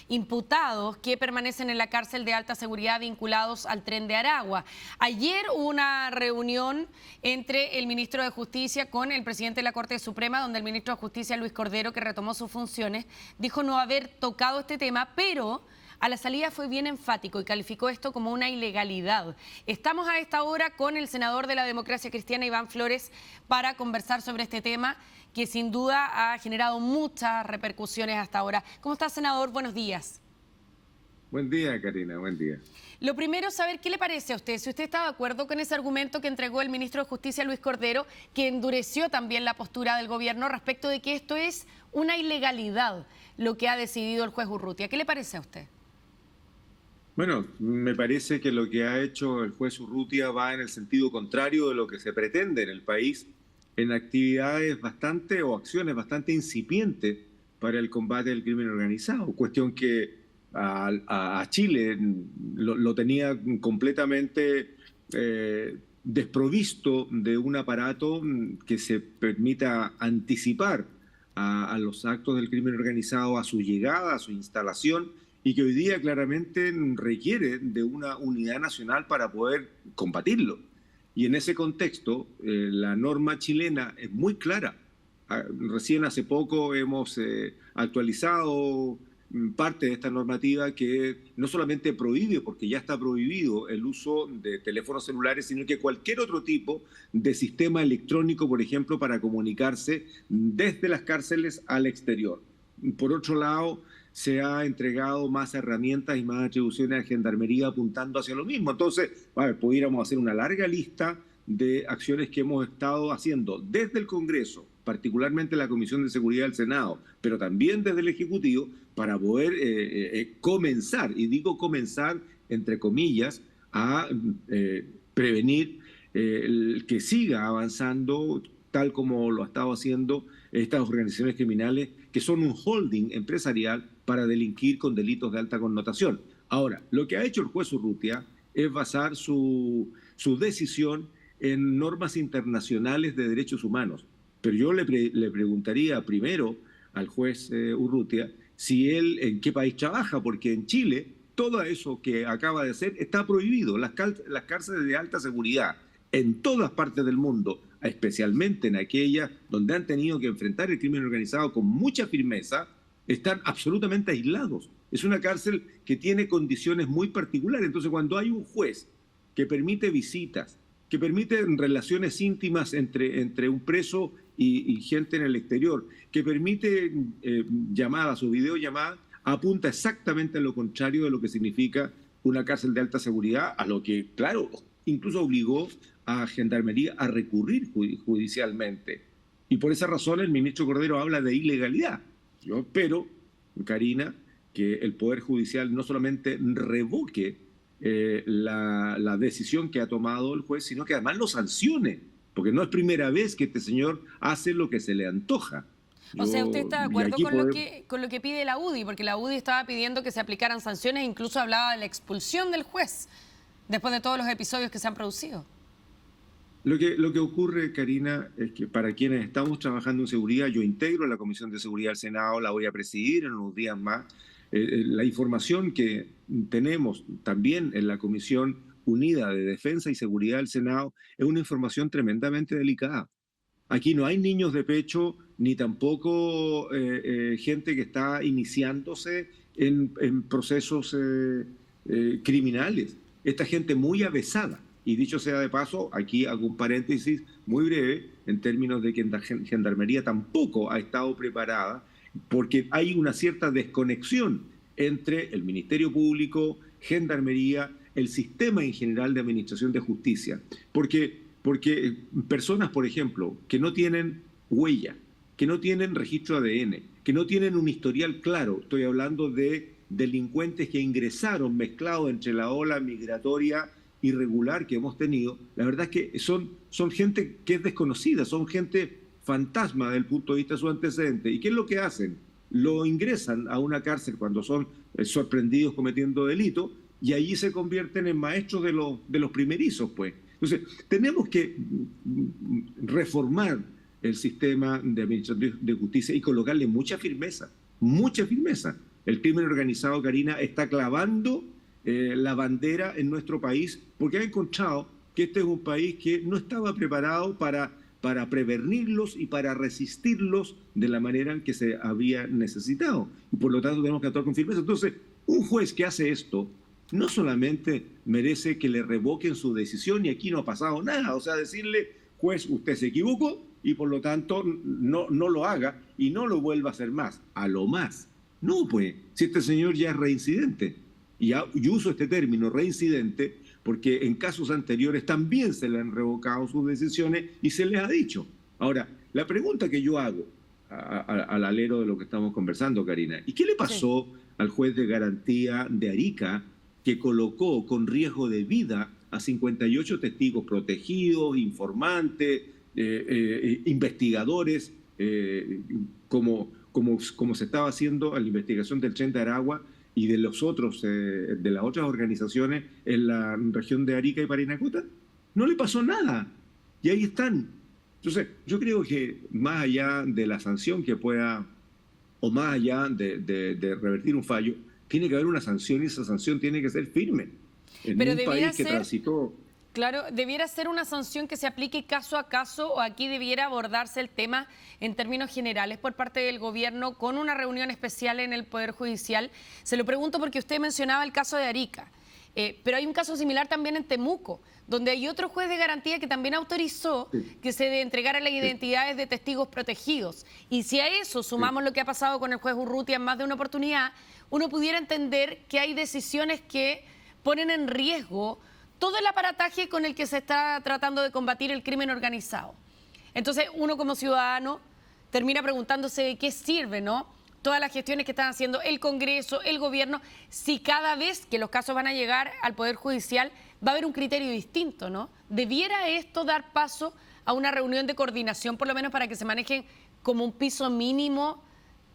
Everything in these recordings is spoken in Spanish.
imputados que permanecen en la cárcel de alta seguridad vinculados al Tren de Aragua. Ayer hubo una reunión entre el ministro de Justicia con el presidente de la Corte Suprema, donde el ministro de Justicia, Luis Cordero, que retomó sus funciones, dijo no haber tocado este tema, pero a la salida fue bien enfático y calificó esto como una ilegalidad. Estamos a esta hora con el senador de la Democracia Cristiana, Iván Flores, para conversar sobre este tema que sin duda ha generado muchas repercusiones hasta ahora. ¿Cómo está, senador? Buenos días. Buen día, Karina, buen día. Lo primero, saber qué le parece a usted, si usted está de acuerdo con ese argumento que entregó el ministro de Justicia, Luis Cordero, que endureció también la postura del gobierno respecto de que esto es una ilegalidad, lo que ha decidido el juez Urrutia. ¿Qué le parece a usted? Bueno, me parece que lo que ha hecho el juez Urrutia va en el sentido contrario de lo que se pretende en el país, en actividades bastante o acciones bastante incipientes para el combate del crimen organizado, cuestión que a Chile lo tenía completamente desprovisto de un aparato que se permita anticipar a los actos del crimen organizado, a su llegada, a su instalación, y que hoy día claramente requiere de una unidad nacional para poder combatirlo. Y en ese contexto, la norma chilena es muy clara. Recién hace poco hemos actualizado parte de esta normativa que no solamente prohíbe, porque ya está prohibido el uso de teléfonos celulares, sino que cualquier otro tipo de sistema electrónico, por ejemplo, para comunicarse desde las cárceles al exterior. Por otro lado, se ha entregado más herramientas y más atribuciones a Gendarmería apuntando hacia lo mismo. Entonces, pudiéramos hacer una larga lista de acciones que hemos estado haciendo desde el Congreso, particularmente la Comisión de Seguridad del Senado, pero también desde el Ejecutivo, para poder comenzar, y digo comenzar entre comillas, a prevenir que siga avanzando tal como lo ha estado haciendo estas organizaciones criminales que son un holding empresarial para delinquir con delitos de alta connotación. Ahora, lo que ha hecho el juez Urrutia es basar su decisión en normas internacionales de derechos humanos. Pero yo le preguntaría primero al juez Urrutia si él en qué país trabaja, porque en Chile todo eso que acaba de hacer está prohibido. Las cárceles de alta seguridad en todas partes del mundo, especialmente en aquellas donde han tenido que enfrentar el crimen organizado con mucha firmeza, están absolutamente aislados. Es una cárcel que tiene condiciones muy particulares. Entonces, cuando hay un juez que permite visitas, que permite relaciones íntimas entre un preso y gente en el exterior, que permite llamadas o videollamadas, apunta exactamente a lo contrario de lo que significa una cárcel de alta seguridad, a lo que, claro, incluso obligó a Gendarmería a recurrir judicialmente. Y por esa razón el ministro Cordero habla de ilegalidad. Yo espero, Karina, que el Poder Judicial no solamente revoque la decisión que ha tomado el juez, sino que además lo sancione, porque no es primera vez que este señor hace lo que se le antoja. O sea, ¿usted está de acuerdo con lo que pide la UDI? Porque la UDI estaba pidiendo que se aplicaran sanciones e incluso hablaba de la expulsión del juez después de todos los episodios que se han producido. Lo que ocurre, Karina, es que para quienes estamos trabajando en seguridad, yo integro la Comisión de Seguridad del Senado, la voy a presidir en unos días más. La información que tenemos también en la Comisión Unida de Defensa y Seguridad del Senado es una información tremendamente delicada. Aquí no hay niños de pecho, ni tampoco gente que está iniciándose en procesos criminales. Esta gente muy avesada. Y dicho sea de paso, aquí hago un paréntesis muy breve en términos de que Gendarmería tampoco ha estado preparada porque hay una cierta desconexión entre el Ministerio Público, Gendarmería, el sistema en general de administración de justicia. Porque personas, por ejemplo, que no tienen huella, que no tienen registro ADN, que no tienen un historial claro, estoy hablando de delincuentes que ingresaron mezclados entre la ola migratoria irregular que hemos tenido, la verdad es que son gente que es desconocida, son gente fantasma desde el punto de vista de su antecedente. ¿Y qué es lo que hacen? Lo ingresan a una cárcel cuando son sorprendidos cometiendo delito y allí se convierten en maestros de los primerizos, pues. Entonces, tenemos que reformar el sistema de administración de justicia y colocarle mucha firmeza, El crimen organizado, Karina, está clavando la bandera en nuestro país porque ha encontrado que este es un país que no estaba preparado para prevenirlos y para resistirlos de la manera en que se había necesitado. Y por lo tanto tenemos que actuar con firmeza. Entonces, un juez que hace esto no solamente merece que le revoquen su decisión y aquí no ha pasado nada. O sea, decirle, juez, usted se equivocó y por lo tanto no lo haga y no lo vuelva a hacer más. A lo más. No, pues, si este señor ya es reincidente. Y uso este término, reincidente, porque en casos anteriores también se le han revocado sus decisiones y se les ha dicho. Ahora, la pregunta que yo hago al alero de lo que estamos conversando, Karina, ¿y qué le pasó al juez de garantía de Arica que colocó con riesgo de vida a 58 testigos protegidos, informantes, investigadores, como se estaba haciendo en la investigación del Tren de Aragua y de los otros, de las otras organizaciones en la región de Arica y Parinacota? No le pasó nada. Y ahí están. Entonces, yo creo que más allá de la sanción que pueda, o más allá de revertir un fallo, tiene que haber una sanción y esa sanción tiene que ser firme. En Pero un país que ser, transitó... Claro, debiera ser una sanción que se aplique caso a caso o aquí debiera abordarse el tema en términos generales por parte del gobierno con una reunión especial en el Poder Judicial. Se lo pregunto porque usted mencionaba el caso de Arica, pero hay un caso similar también en Temuco, donde hay otro juez de garantía que también autorizó que se entregaran las identidades de testigos protegidos. Y si a eso sumamos lo que ha pasado con el juez Urrutia en más de una oportunidad, uno pudiera entender que hay decisiones que ponen en riesgo todo el aparataje con el que se está tratando de combatir el crimen organizado. Entonces, uno como ciudadano termina preguntándose de qué sirve, ¿no? Todas las gestiones que están haciendo el Congreso, el gobierno, si cada vez que los casos van a llegar al Poder Judicial va a haber un criterio distinto, ¿no? ¿Debiera esto dar paso a una reunión de coordinación, por lo menos para que se manejen como un piso mínimo,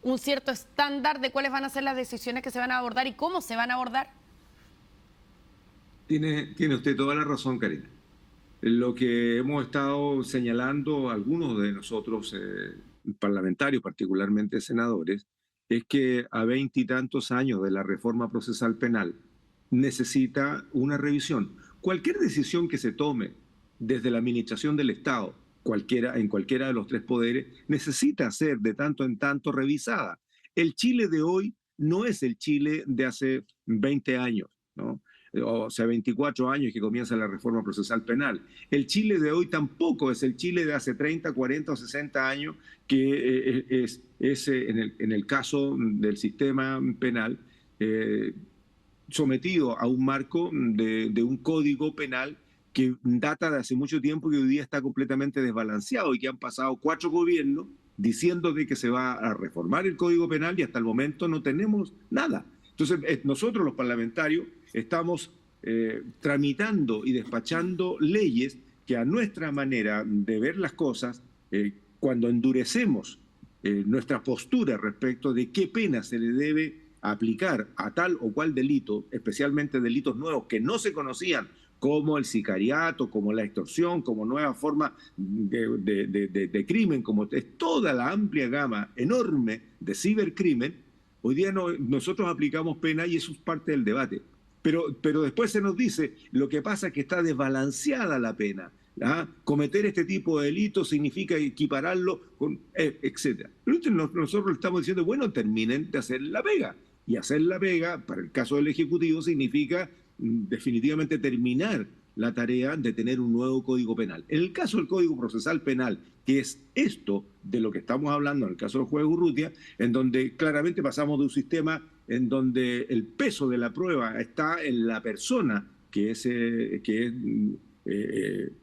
un cierto estándar de cuáles van a ser las decisiones que se van a abordar y cómo se van a abordar? Tiene usted toda la razón, Karina. Lo que hemos estado señalando algunos de nosotros, parlamentarios, particularmente senadores, es que a 20 y tantos años de la reforma procesal penal necesita una revisión. Cualquier decisión que se tome desde la administración del Estado, en cualquiera de los tres poderes, necesita ser de tanto en tanto revisada. El Chile de hoy no es el Chile de hace 20 años, ¿no? O sea, 24 años que comienza la reforma procesal penal. El Chile de hoy tampoco es el Chile de hace 30, 40 o 60 años, que es en el caso del sistema penal, sometido a un marco de un código penal que data de hace mucho tiempo y hoy día está completamente desbalanceado y que han pasado 4 gobiernos diciendo de que se va a reformar el Código Penal y hasta el momento no tenemos nada. Entonces, nosotros los parlamentarios estamos tramitando y despachando leyes que a nuestra manera de ver las cosas, cuando endurecemos nuestra postura respecto de qué pena se le debe aplicar a tal o cual delito, especialmente delitos nuevos que no se conocían, como el sicariato, como la extorsión, como nueva forma de crimen, como es toda la amplia gama enorme de cibercrimen. Hoy día nosotros aplicamos pena y eso es parte del debate. Pero después se nos dice, lo que pasa es que está desbalanceada la pena. ¿Ah? Cometer este tipo de delitos significa equipararlo con etcétera. Pero nosotros le estamos diciendo, bueno, terminen de hacer la pega. Y hacer la pega, para el caso del Ejecutivo, significa definitivamente terminar la tarea de tener un nuevo Código Penal. En el caso del Código Procesal Penal, que es esto de lo que estamos hablando en el caso del juez Urrutia, en donde claramente pasamos de un sistema en donde el peso de la prueba está en la persona que es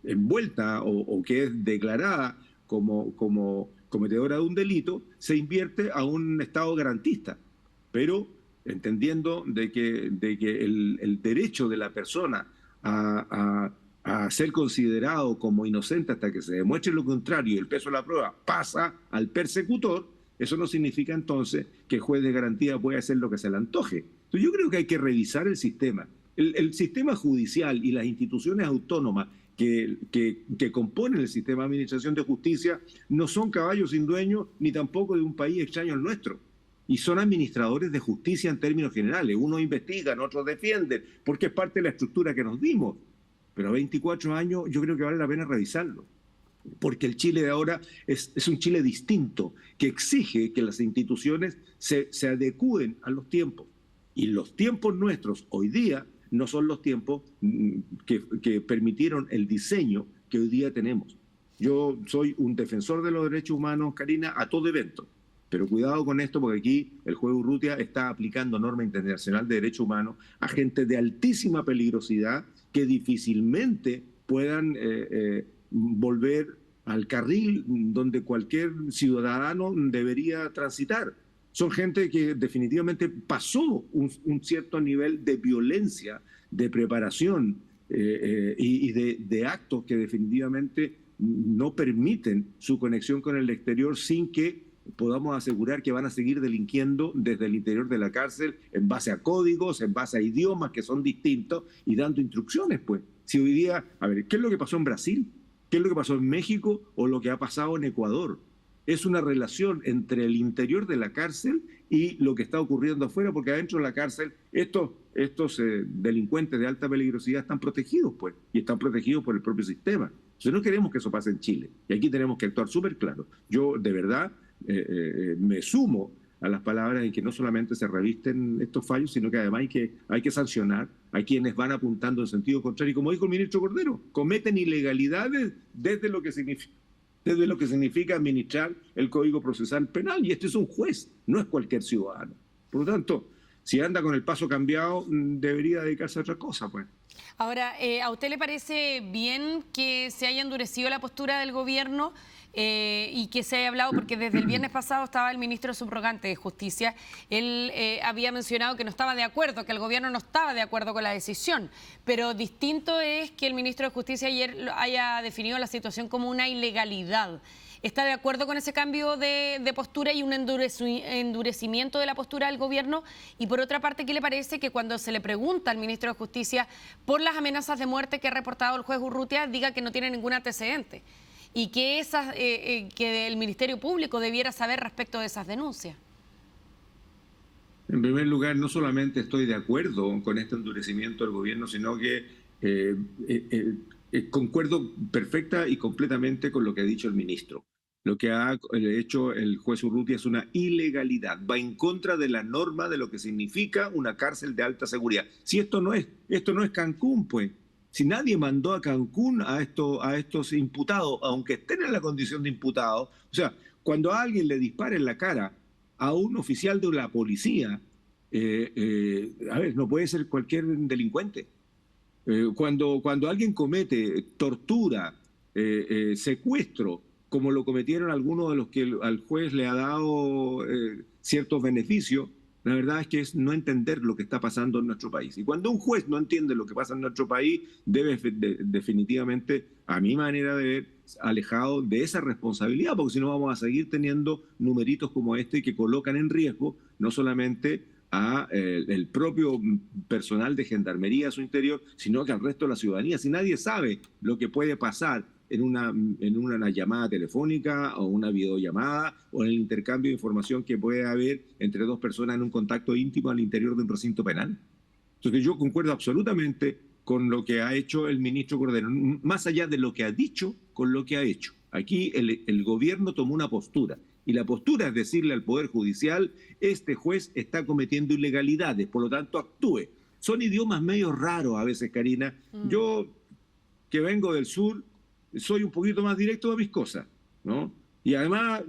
envuelta o que es declarada como cometedora de un delito, se invierte a un Estado garantista, pero entendiendo de que el derecho de la persona a ser considerado como inocente hasta que se demuestre lo contrario y el peso de la prueba pasa al persecutor, eso no significa entonces que el juez de garantía pueda hacer lo que se le antoje. Entonces yo creo que hay que revisar el sistema. El sistema judicial y las instituciones autónomas que componen el sistema de administración de justicia no son caballos sin dueño ni tampoco de un país extraño al nuestro. y son administradores de justicia en términos generales. Unos investigan, otros defienden, porque es parte de la estructura que nos dimos. Pero a 24 años yo creo que vale la pena revisarlo, porque el Chile de ahora es un Chile distinto, que exige que las instituciones se adecúen a los tiempos. Y los tiempos nuestros hoy día no son los tiempos que permitieron el diseño que hoy día tenemos. Yo soy un defensor de los derechos humanos, Karina, a todo evento. Pero cuidado con esto, porque aquí el juez Urrutia está aplicando norma internacional de derechos humanos a gente de altísima peligrosidad que difícilmente puedan volver al carril donde cualquier ciudadano debería transitar. Son gente que definitivamente pasó un cierto nivel de violencia, de preparación y de actos que definitivamente no permiten su conexión con el exterior sin que podamos asegurar que van a seguir delinquiendo desde el interior de la cárcel en base a códigos, en base a idiomas que son distintos y dando instrucciones, pues. Si hoy día, a ver, ¿qué es lo que pasó en Brasil? ¿Qué es lo que pasó en México o lo que ha pasado en Ecuador? Es una relación entre el interior de la cárcel y lo que está ocurriendo afuera, porque adentro de la cárcel estos delincuentes de alta peligrosidad están protegidos, pues, y están protegidos por el propio sistema. Entonces no queremos que eso pase en Chile, y aquí tenemos que actuar súper claro. Yo, de verdad, me sumo a las palabras en que no solamente se revisten estos fallos, sino que además hay que sancionar a quienes van apuntando en sentido contrario. Y como dijo el ministro Cordero, cometen ilegalidades desde lo que significa administrar el Código Procesal Penal. Y este es un juez, no es cualquier ciudadano. Por lo tanto, si anda con el paso cambiado, debería dedicarse a otra cosa, pues. Ahora, ¿a usted le parece bien que se haya endurecido la postura del gobierno y que se haya hablado? Porque desde el viernes pasado estaba el ministro subrogante de Justicia. Él había mencionado que no estaba de acuerdo, que el gobierno no estaba de acuerdo con la decisión. Pero distinto es que el ministro de Justicia ayer haya definido la situación como una ilegalidad. ¿Está de acuerdo con ese cambio de postura y un endurecimiento de la postura del gobierno? Y por otra parte, ¿qué le parece que cuando se le pregunta al ministro de Justicia por las amenazas de muerte que ha reportado el juez Urrutia, diga que no tiene ningún antecedente y que el Ministerio Público debiera saber respecto de esas denuncias? En primer lugar, no solamente estoy de acuerdo con este endurecimiento del gobierno, sino que concuerdo perfecta y completamente con lo que ha dicho el ministro. Lo que ha hecho el juez Urrutia es una ilegalidad, va en contra de la norma de lo que significa una cárcel de alta seguridad. Si esto no es Cancún, pues. Si nadie mandó a Cancún a estos imputados, aunque estén en la condición de imputados, o sea, cuando a alguien le dispara en la cara a un oficial de la policía, a ver, no puede ser cualquier delincuente. Cuando alguien comete tortura, secuestro, como lo cometieron algunos de los que al juez le ha dado ciertos beneficios, la verdad es que es no entender lo que está pasando en nuestro país. Y cuando un juez no entiende lo que pasa en nuestro país, debe definitivamente, a mi manera de ver, alejado de esa responsabilidad, porque si no vamos a seguir teniendo numeritos como este que colocan en riesgo no solamente a el propio personal de gendarmería a su interior, sino que al resto de la ciudadanía. Si nadie sabe lo que puede pasar en una llamada telefónica o una videollamada o en el intercambio de información que puede haber entre dos personas en un contacto íntimo al interior de un recinto penal. Entonces yo concuerdo absolutamente con lo que ha hecho el ministro Cordero, más allá de lo que ha dicho, con lo que ha hecho. Aquí el gobierno tomó una postura, y la postura es decirle al Poder Judicial, este juez está cometiendo ilegalidades, por lo tanto actúe. Son idiomas medio raros a veces, Karina. Yo, que vengo del sur, soy un poquito más directo a mis cosas, ¿no? Y además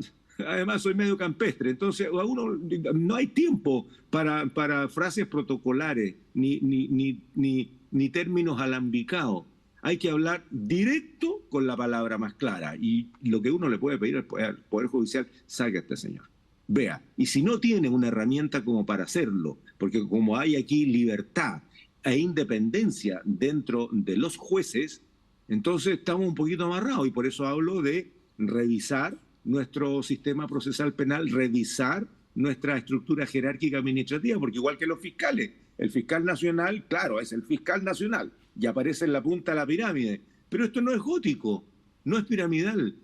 soy medio campestre, entonces a uno no hay tiempo para frases protocolares ni términos alambicados. Hay que hablar directo con la palabra más clara. Y lo que uno le puede pedir al Poder Judicial, saque a este señor. Vea, y si no tiene una herramienta como para hacerlo, porque como hay aquí libertad e independencia dentro de los jueces, entonces estamos un poquito amarrados. Y por eso hablo de revisar nuestro sistema procesal penal, revisar nuestra estructura jerárquica administrativa, porque igual que los fiscales, el fiscal nacional, claro, es el fiscal nacional, y aparece en la punta de la pirámide. Pero esto no es gótico, no es piramidal.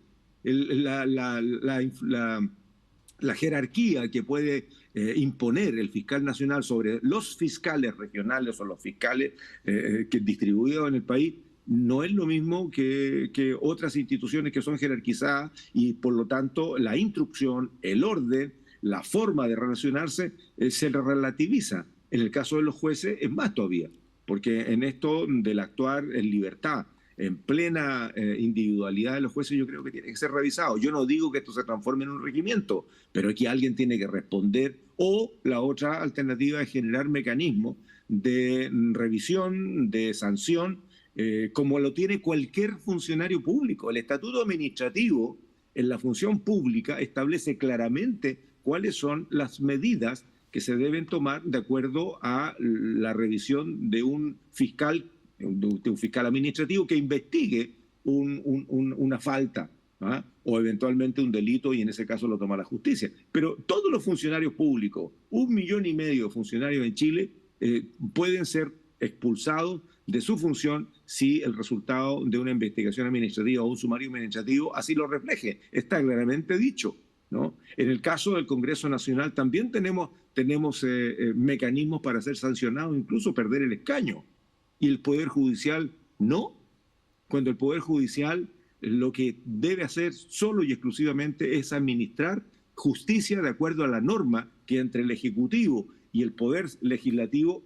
la jerarquía que puede imponer el fiscal nacional sobre los fiscales regionales o los fiscales que distribuidos en el país no es lo mismo que otras instituciones que son jerarquizadas y por lo tanto la instrucción, el orden, la forma de relacionarse se relativiza. En el caso de los jueces es más todavía, porque en esto del actuar en libertad, en plena individualidad de los jueces, yo creo que tiene que ser revisado. Yo no digo que esto se transforme en un regimiento, pero aquí alguien tiene que responder, o la otra alternativa es generar mecanismos de revisión, de sanción, como lo tiene cualquier funcionario público. El estatuto administrativo en la función pública establece claramente cuáles son las medidas que se deben tomar de acuerdo a la revisión de un fiscal administrativo que investigue una falta, ¿ah? O eventualmente un delito, y en ese caso lo toma la justicia. Pero todos los funcionarios públicos, 1,5 millones de funcionarios en Chile, pueden ser expulsados de su función si el resultado de una investigación administrativa o un sumario administrativo así lo refleje. Está claramente dicho, ¿no? En el caso del Congreso Nacional también tenemos mecanismos para ser sancionados, incluso perder el escaño. Y el Poder Judicial no, cuando el Poder Judicial lo que debe hacer solo y exclusivamente es administrar justicia de acuerdo a la norma que entre el Ejecutivo y el Poder Legislativo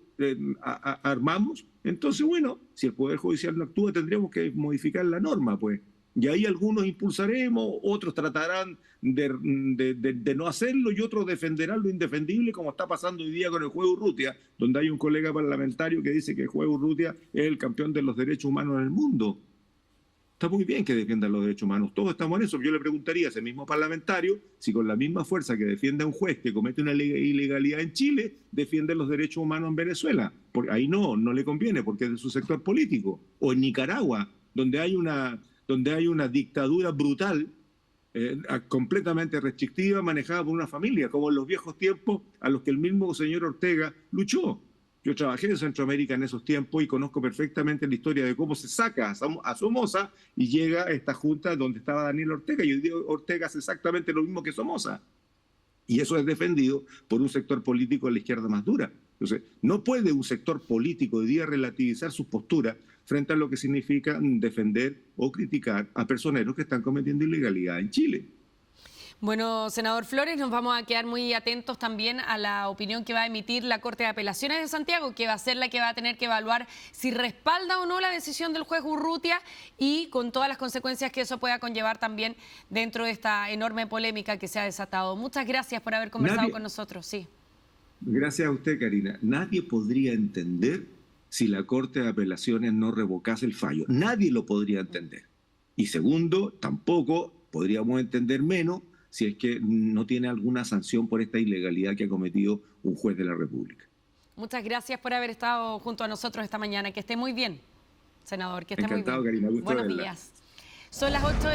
armamos. Entonces, bueno, si el Poder Judicial no actúa, tendríamos que modificar la norma, pues. Y ahí algunos impulsaremos, otros tratarán de no hacerlo y otros defenderán lo indefendible, como está pasando hoy día con el juez Urrutia, donde hay un colega parlamentario que dice que el juez Urrutia es el campeón de los derechos humanos en el mundo. Está muy bien que defiendan los derechos humanos, todos estamos en eso. Yo le preguntaría a ese mismo parlamentario si con la misma fuerza que defiende a un juez que comete una ilegalidad en Chile, defiende los derechos humanos en Venezuela. Porque ahí no le conviene, porque es de su sector político. O en Nicaragua, donde hay una dictadura brutal, completamente restrictiva, manejada por una familia, como en los viejos tiempos a los que el mismo señor Ortega luchó. Yo trabajé en Centroamérica en esos tiempos y conozco perfectamente la historia de cómo se saca a Somoza y llega a esta junta donde estaba Daniel Ortega, y hoy día Ortega hace exactamente lo mismo que Somoza. Y eso es defendido por un sector político de la izquierda más dura. Entonces, no puede un sector político hoy día relativizar sus posturas frente a lo que significa defender o criticar a personeros que están cometiendo ilegalidad en Chile. Bueno, senador Flores, nos vamos a quedar muy atentos también a la opinión que va a emitir la Corte de Apelaciones de Santiago, que va a ser la que va a tener que evaluar si respalda o no la decisión del juez Urrutia, y con todas las consecuencias que eso pueda conllevar también dentro de esta enorme polémica que se ha desatado. Muchas gracias por haber conversado con nosotros. Sí. Gracias a usted, Karina. Nadie podría entender si la Corte de Apelaciones no revocase el fallo. Nadie lo podría entender. Y segundo, tampoco podríamos entender menos si es que no tiene alguna sanción por esta ilegalidad que ha cometido un juez de la República. Muchas gracias por haber estado junto a nosotros esta mañana. Que esté muy bien, senador. Que esté Encantado, muy bien. Karina. Gusto Buenos verla. días. Son las 8.